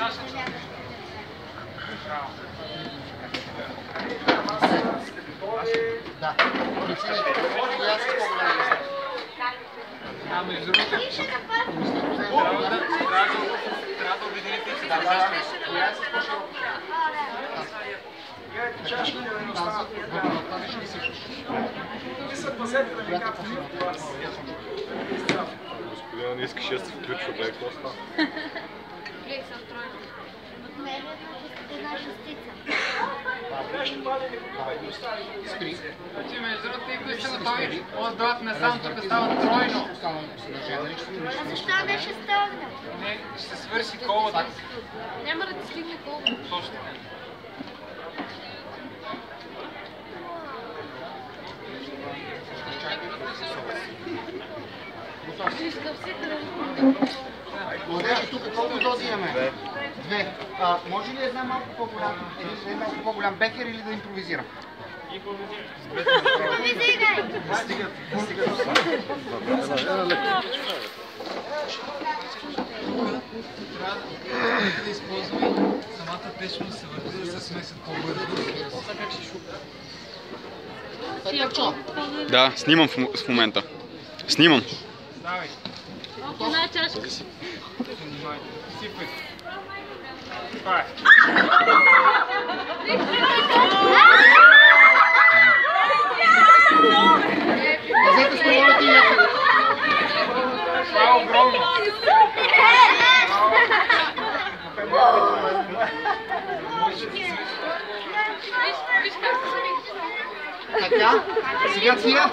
Да. Между другото, трябва да обедините си. Господина, не искаш да се включва, бе, какво става? Гледай, съм тройно. Една шестица. Спри. Между другото, и кои са готови отдават насам, тук става тройно. Защо не ще стане? Не, ще се свърши колата. Няма да ти стигне колата. Точно така. Младежи, тук колко дози имаме? Две. Може ли един малко по-голям бекер или да импровизирам? Импровизирай! Трябва да използваме самата течност, се върти да се смесят по-бързо. Да, снимам в момента. Снимам. Давай. Една чашка. Внимайте. Сипай. Това е. Взете столовете и някакъв. Това е огромно. Така, сега тия.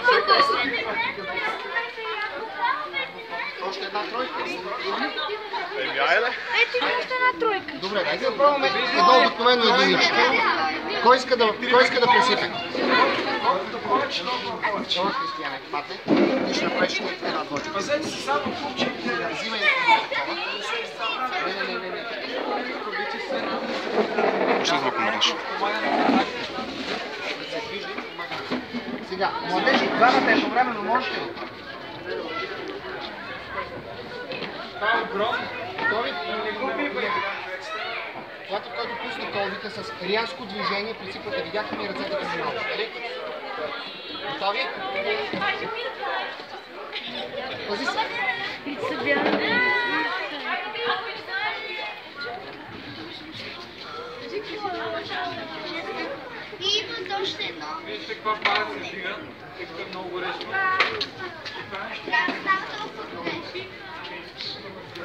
Още една тройка. Ето ми още една тройка. Добре, дайте да пробваме едно обикновено единичко. Кой иска да пресипе? Още Християне, пате. Ти ще направиш една двойка. Пазете се само купче. Взимай такова. Ще звук мръднеш. Сега, младежи, двамата едновременно можете ли? Това е огромно. Готови? Когато който пусне колбите с рязко движение, приципвате, видяхте ми ръцете към малко, нали? Готови? Пази се! И има още едно. Вижте каква пара се дига. Тук е много горещо. Трябва да става толкова горещо.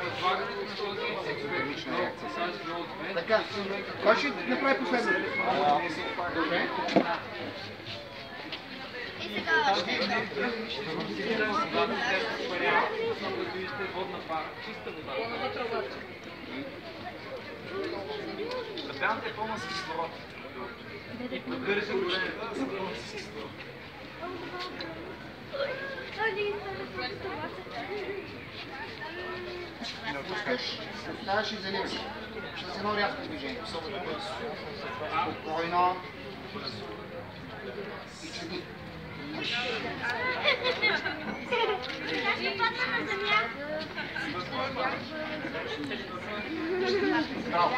Разлагането на този Така, кой ще направи последното? Добре. И сега още едно. водна пара. Чиста вода. Тъпянът е пълна с кислород. И поддържа горенето да са пълна с кислород. Не отпускаш, оставаш и заливаш. С едно рязко движение. Спокойно. И чуди. Браво.